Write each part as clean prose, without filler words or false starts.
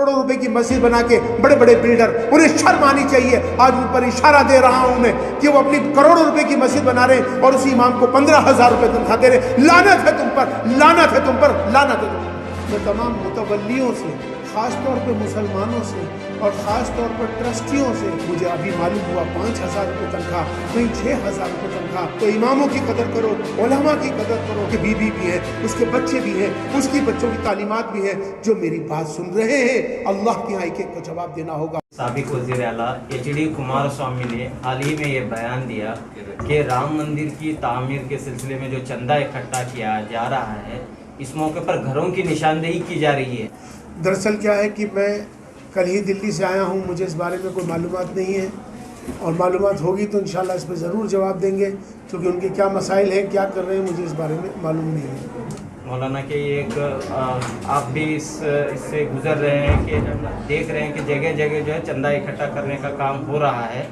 करोड़ों रुपए की मस्जिद बना के बड़े बड़े बिल्डर, उन्हें शर्म आनी चाहिए। आज उन पर इशारा दे रहा हूं मैं कि वो अपनी करोड़ों रुपए की मस्जिद बना रहे हैं और उसी इमाम को 15,000 रुपए तनख्वाह दे रहे। लानत है तुम पर, लानत है तुम पर, लानत है तुम पर। मैं तमाम मुतवल्लियों से, खास तौर पे मुसलमानों से और ख़ास तौर पर ट्रस्टियों से, मुझे अभी मालूम हुआ 5,000 रुपये तनख्वाह, कहीं 6,000 रुपये तनख्वाह। तो इमामों की कदर करो, उलमा की कदर करो कि बीवी भी है, उसके बच्चे भी हैं, उसकी बच्चों की तालीमात भी है। जो मेरी बात सुन रहे हैं, अल्लाह के यहाँ एक को जवाब देना होगा। साबिक वज़ीर आला HD कुमारस्वामी ने हाल ही में ये बयान दिया कि राम मंदिर की तामीर के सिलसिले में जो चंदा इकट्ठा किया जा रहा है, इस मौके पर घरों की निशानदेही की जा रही है। दरअसल क्या है कि मैं कल ही दिल्ली से आया हूँ, मुझे इस बारे में कोई मालूमात नहीं है और मालूमात होगी तो इंशाल्लाह इस पर ज़रूर जवाब देंगे, क्योंकि उनके क्या मसाइल हैं, क्या कर रहे हैं, मुझे इस बारे में मालूम नहीं है। मौलाना के एक आप भी इससे गुजर रहे हैं कि देख रहे हैं कि जगह जगह जो है चंदा इकट्ठा करने का काम हो रहा है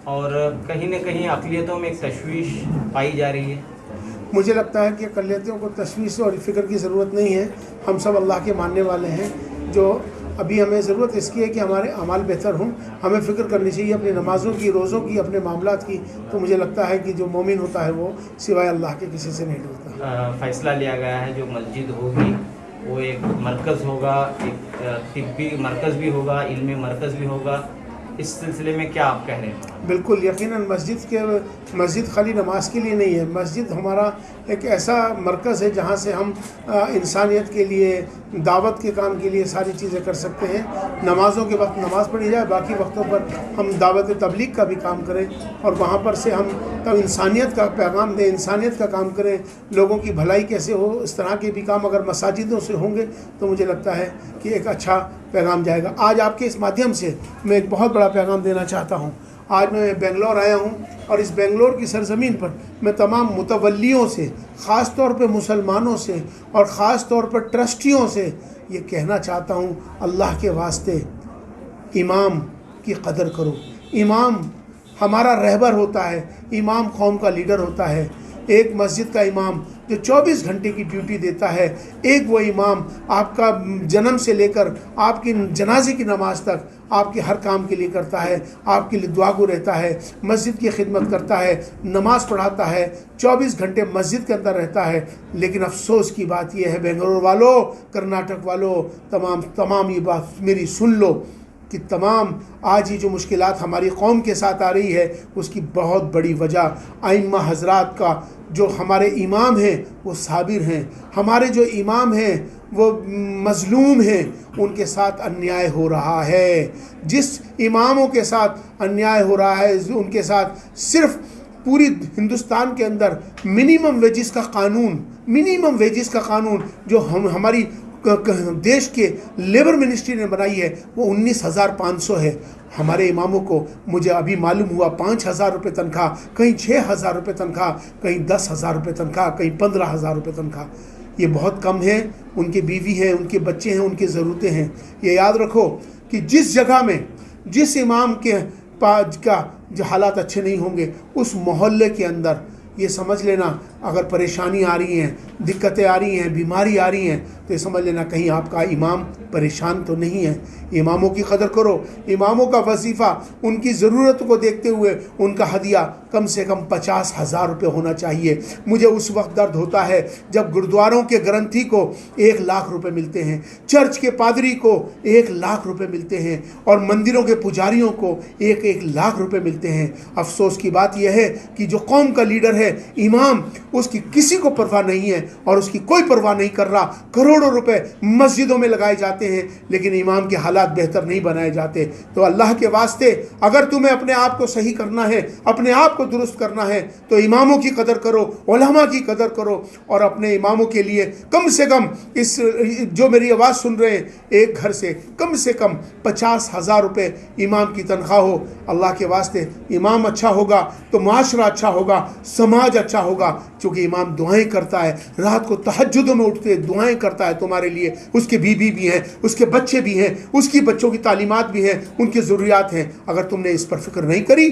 और कहीं न कहीं अक़लियतों में एक तशवीश पाई जा रही है। मुझे लगता है कि अक़लियतों को तशवीश और फ़िक्र की ज़रूरत नहीं है। हम सब अल्लाह के मानने वाले हैं। जो अभी हमें ज़रूरत इसकी है कि हमारे अमाल बेहतर हों। हमें फ़िक्र करनी चाहिए अपनी नमाज़ों की, रोज़ों की, अपने मामलात की। तो मुझे लगता है कि जो मोमिन होता है वो सिवाय अल्लाह के किसी से नहीं डरता। फ़ैसला लिया गया है जो मस्जिद होगी वो एक मरकज़ होगा, एक तिब्बी मरकज़ भी होगा, इल्मी मरकज़ भी होगा। इस सिलसिले में क्या आप कह रहे हैं? बिल्कुल यकीनन मस्जिद खाली नमाज के लिए नहीं है। मस्जिद हमारा एक ऐसा मरकज़ है जहाँ से हम इंसानियत के लिए, दावत के काम के लिए सारी चीज़ें कर सकते हैं। नमाज़ों के वक्त नमाज़ पढ़ी जाए, बाकी वक्तों पर हम दावत तबलीग का भी काम करें और वहाँ पर से हम तब इंसानियत का पैगाम दें, इंसानियत का काम करें। लोगों की भलाई कैसे हो, इस तरह के भी काम अगर मसाजिदों से होंगे तो मुझे लगता है कि एक अच्छा पैगाम जाएगा। आज आपके इस माध्यम से मैं एक बहुत बड़ा पैगाम देना चाहता हूँ। आज मैं बेंगलोर आया हूँ और इस बेंगलोर की सरज़मीन पर मैं तमाम मुतवल्लियों से, ख़ास तौर पे मुसलमानों से और ख़ास तौर पर ट्रस्टियों से ये कहना चाहता हूँ, अल्लाह के वास्ते इमाम की कदर करो। इमाम हमारा रहबर होता है, इमाम कौम का लीडर होता है। एक मस्जिद का इमाम जो 24 घंटे की ड्यूटी देता है, एक वो इमाम आपका जन्म से लेकर आपकी जनाजे की नमाज तक आपके हर काम के लिए करता है, आपके लिए दुआगो रहता है, मस्जिद की खिदमत करता है, नमाज पढ़ाता है, 24 घंटे मस्जिद के अंदर रहता है। लेकिन अफसोस की बात यह है बेंगलोर वालों, कर्नाटक वालों, तमाम ये बात मेरी सुन लो कि तमाम आज ये जो मुश्किलात हमारी कौम के साथ आ रही है, उसकी बहुत बड़ी वजह आइम्मा हज़रात का, जो हमारे इमाम हैं वो साबिर हैं, हमारे जो इमाम हैं वो मज़लूम हैं, उनके साथ अन्याय हो रहा है। जिस इमामों के साथ अन्याय हो रहा है, उनके साथ सिर्फ़ पूरी हिंदुस्तान के अंदर मिनिमम वेजेस का कानून जो हमारी देश के लेबर मिनिस्ट्री ने बनाई है वो 19,500 है। हमारे इमामों को मुझे अभी मालूम हुआ 5,000 रुपये तनख्वाह, कहीं 6,000 रुपये तनख्वाह, कहीं 10,000 रुपये तनख्वाह, कहीं 15,000 रुपये तनख्वाह। ये बहुत कम है। उनके बीवी हैं, उनके बच्चे हैं, उनकी ज़रूरतें हैं। ये याद रखो कि जिस जगह में जिस इमाम के पास का जो हालात अच्छे नहीं होंगे, उस मोहल्ले के अंदर ये समझ लेना, अगर परेशानी आ रही हैं, दिक्कतें आ रही हैं, बीमारी आ रही हैं, तो ये समझ लेना कहीं आपका इमाम परेशान तो नहीं है। इमामों की कदर करो। इमामों का वजीफ़ा उनकी ज़रूरत को देखते हुए उनका हदिया कम से कम 50,000 रुपये होना चाहिए। मुझे उस वक्त दर्द होता है जब गुरुद्वारों के ग्रंथी को 1 लाख रुपये मिलते हैं, चर्च के पादरी को 1 लाख रुपये मिलते हैं और मंदिरों के पुजारियों को 1-1 लाख रुपये मिलते हैं। अफसोस की बात यह है कि जो कौम का लीडर है, इमाम, उसकी किसी को परवाह नहीं है और उसकी कोई परवाह नहीं कर रहा। करोड़ों रुपए मस्जिदों में लगाए जाते हैं लेकिन इमाम के हालात बेहतर नहीं बनाए जाते। तो अल्लाह के वास्ते अगर तुम्हें अपने आप को सही करना है, अपने आप को दुरुस्त करना है, तो इमामों की कदर करो, उलमा की कदर करो और अपने इमामों के लिए कम से कम इस जो मेरी आवाज़ सुन रहे हैं, एक घर से कम 50,000 रुपये इमाम की तनख्वाह हो। अल्लाह के वास्ते इमाम अच्छा होगा तो माशरा अच्छा होगा, समाज अच्छा होगा, क्योंकि इमाम दुआएं करता है, रात को तहज्जुद में उठते दुआएं करता है तुम्हारे लिए। उसके बीवी भी हैं, उसके बच्चे भी हैं, उसकी बच्चों की तालीमात भी हैं, उनकी ज़रूरियात हैं। अगर तुमने इस पर फिक्र नहीं करी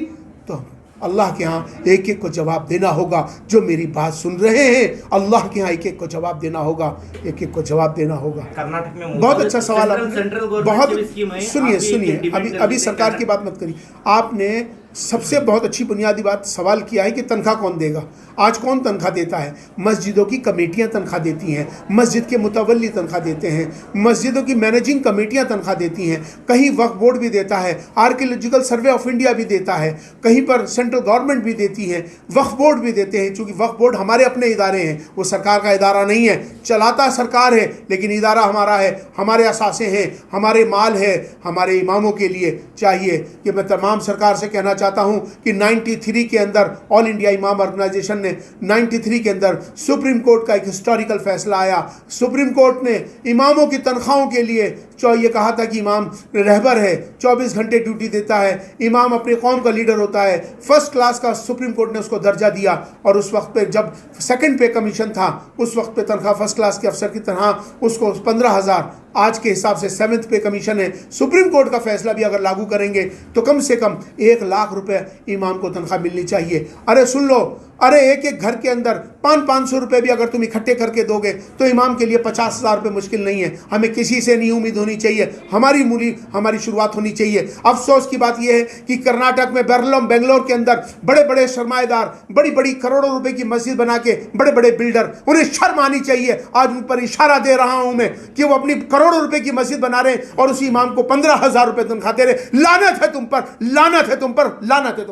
तो अल्लाह के यहाँ एक एक को जवाब देना होगा। जो मेरी बात सुन रहे हैं, अल्लाह के यहाँ एक एक को जवाब देना होगा, एक एक को जवाब देना होगा। कर्नाटक में बहुत अच्छा सवाल आपने, सेंट्रल गवर्नमेंट बहुत की स्कीम है। सुनिए, अभी सरकार की बात मत करिए। आपने सबसे बहुत अच्छी बुनियादी बात सवाल किया है कि तनख्वाह कौन देगा। आज कौन तनख्वाह देता है? मस्जिदों की कमेटियां तनख्वाह देती हैं, मस्जिद के मुतवल्ली तनख्वाह देते हैं, मस्जिदों की मैनेजिंग कमेटियां तनख्वाह देती हैं, कहीं वक्फ बोर्ड भी देता है, आर्कियोलॉजिकल सर्वे ऑफ इंडिया भी देता है, कहीं पर सेंट्रल गवर्नमेंट भी देती है, वक्फ बोर्ड भी देते हैं। चूँकि वक्फ बोर्ड हमारे अपने इदारे हैं, वो सरकार का इदारा नहीं है, चलाता सरकार है लेकिन इदारा हमारा है, हमारे असासे हैं, हमारे माल है। हमारे इमामों के लिए चाहिए कि मैं तमाम सरकार से कहना चाहता हूं कि 93 के अंदर ऑल इंडिया इमाम ऑर्गेनाइजेशन ने 93 के अंदर सुप्रीम कोर्ट का एक हिस्टोरिकल फैसला आया। सुप्रीम कोर्ट ने इमामों की तनख्वाहों के लिए ये कहा था कि इमाम रहबर है, 24 घंटे ड्यूटी देता है, इमाम अपनी कौम का लीडर होता है, फर्स्ट क्लास का सुप्रीम कोर्ट ने उसको दर्जा दिया। और उस वक्त पे जब सेकंड पे कमीशन था, उस वक्त पे तनख्वाह फर्स्ट क्लास के अफसर की तरह उसको 15,000, आज के हिसाब से 7th पे कमीशन है। सुप्रीम कोर्ट का फैसला भी अगर लागू करेंगे तो कम से कम 1 लाख रुपए इमाम को तनख्वाह मिलनी चाहिए। अरे सुन लो, अरे एक एक घर के अंदर 500-500 रुपए भी अगर तुम इकट्ठे करके दोगे तो इमाम के लिए 50,000 रुपये मुश्किल नहीं है। हमें किसी से नहीं उम्मीद होनी चाहिए, हमारी शुरुआत होनी चाहिए। अफसोस की बात यह है कि कर्नाटक में बेंगलोर के अंदर बड़े बड़े सरमाएदार बड़ी बड़ी करोड़ों रुपए की मस्जिद बना के बड़े बड़े बिल्डर, उन्हें शर्म आनी चाहिए। आज उन पर इशारा दे रहा हूं मैं कि वो अपनी करोड़ों रुपए की मस्जिद बना रहे हैं और उसी इमाम को 15,000 रुपये तनख्वाह दे रहे। लानत है तुम पर, लानत है तुम पर, लानत है।